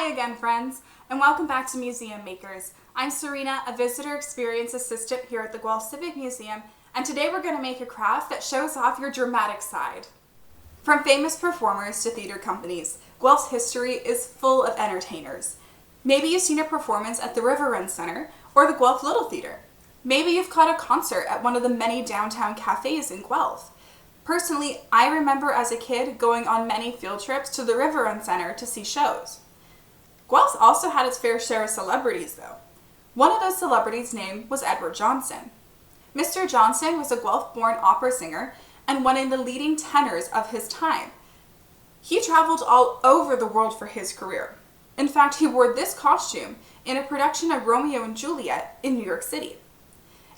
Hi again, friends, and welcome back to Museum Makers. I'm Serena, a visitor experience assistant here at the Guelph Civic Museum, and today we're going to make a craft that shows off your dramatic side. From famous performers to theater companies, Guelph's history is full of entertainers. Maybe you've seen a performance at the River Run Center or the Guelph Little Theater. Maybe you've caught a concert at one of the many downtown cafes in Guelph. Personally, I remember as a kid going on many field trips to the River Run Center to see shows. Guelph also had its fair share of celebrities, though. One of those celebrities' name was Edward Johnson. Mr. Johnson was a Guelph-born opera singer and one of the leading tenors of his time. He traveled all over the world for his career. In fact, he wore this costume in a production of Romeo and Juliet in New York City.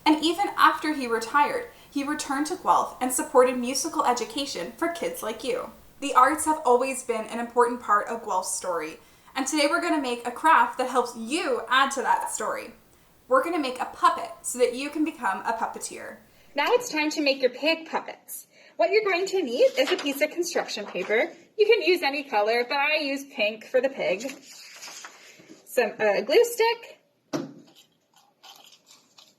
And even after he retired, he returned to Guelph and supported musical education for kids like you. The arts have always been an important part of Guelph's story, and today we're going to make a craft that helps you add to that story. We're going to make a puppet so that you can become a puppeteer. Now it's time to make your pig puppets. What you're going to need is a piece of construction paper. You can use any color, but I use pink for the pig. Some glue stick.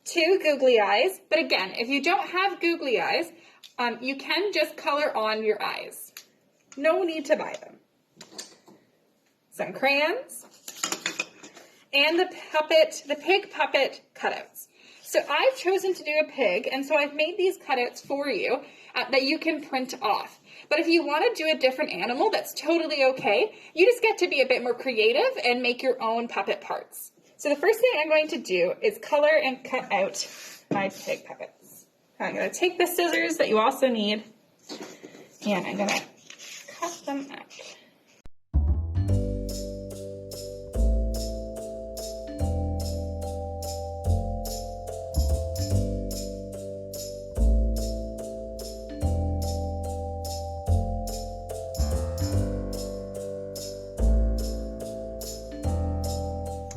2 googly eyes, but again, if you don't have googly eyes, you can just color on your eyes. No need to buy them. Some crayons, and the pig puppet cutouts. So I've chosen to do a pig, and so I've made these cutouts for you that you can print off. But if you want to do a different animal, that's totally okay. You just get to be a bit more creative and make your own puppet parts. So the first thing I'm going to do is color and cut out my pig puppets. I'm going to take the scissors that you also need, and I'm going to cut them out.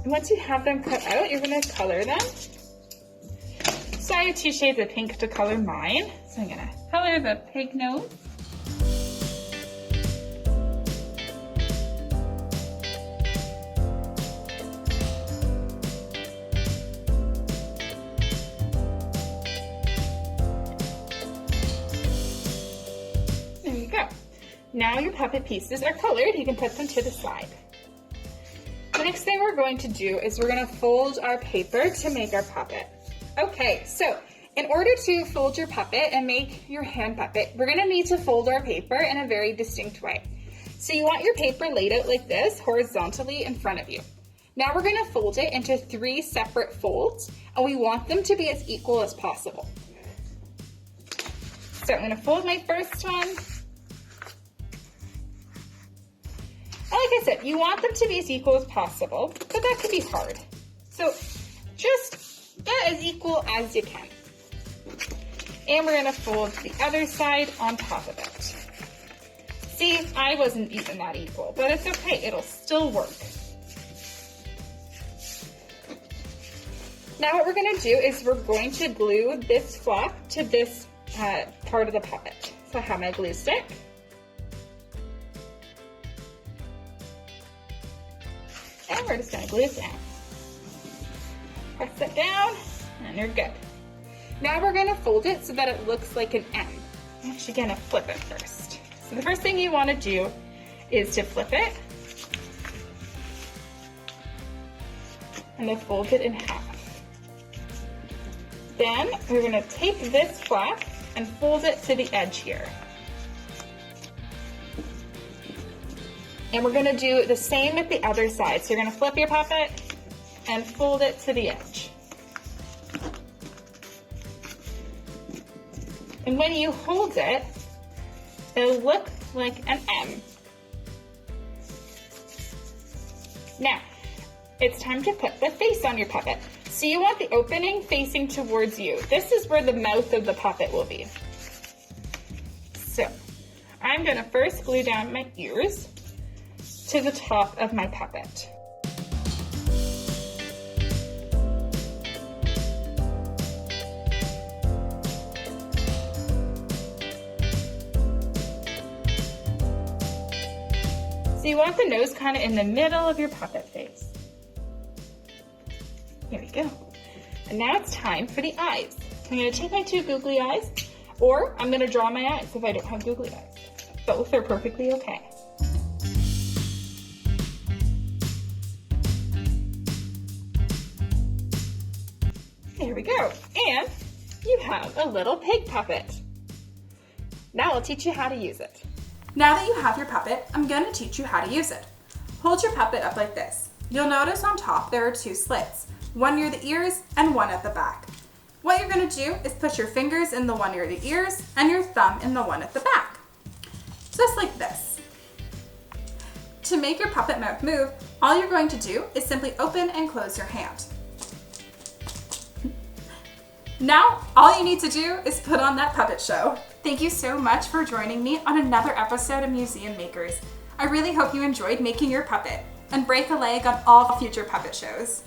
Once you have them cut out, you're going to color them. So I have 2 shades of pink to color mine. So I'm going to color the pig nose. There you go. Now your puppet pieces are colored. You can put them to the side. The next thing we're going to do is we're going to fold our paper to make our puppet. Okay, so in order to fold your puppet and make your hand puppet, we're going to need to fold our paper in a very distinct way. So you want your paper laid out like this, horizontally in front of you. Now we're going to fold it into 3 separate folds, and we want them to be as equal as possible. So I'm going to fold my first one. Like I said, you want them to be as equal as possible, but that can be hard. So just get as equal as you can. And we're going to fold the other side on top of it. See, I wasn't even that equal, but it's okay. It'll still work. Now what we're going to do is we're going to glue this flap to this part of the puppet. So I have my glue stick. And we're just going to glue it down. Press it down, and you're good. Now we're going to fold it so that it looks like an M. I'm actually going to flip it first. So the first thing you want to do is to flip it, and then fold it in half. Then we're going to take this flap and fold it to the edge here. And we're going to do the same with the other side. So you're going to flip your puppet and fold it to the edge. And when you hold it, it'll look like an M. Now, it's time to put the face on your puppet. So you want the opening facing towards you. This is where the mouth of the puppet will be. So I'm going to first glue down my ears to the top of my puppet. So you want the nose kind of in the middle of your puppet face. There we go. And now it's time for the eyes. I'm going to take my two googly eyes, or I'm going to draw my eyes if I don't have googly eyes. Both are perfectly okay. There we go. And you have a little pig puppet. Now I'll teach you how to use it. Now that you have your puppet, I'm going to teach you how to use it. Hold your puppet up like this. You'll notice on top there are two slits, one near the ears and one at the back. What you're going to do is put your fingers in the one near the ears and your thumb in the one at the back. Just like this. To make your puppet mouth move, all you're going to do is simply open and close your hand. Now, all you need to do is put on that puppet show. Thank you so much for joining me on another episode of Museum Makers. I really hope you enjoyed making your puppet and break a leg on all future puppet shows.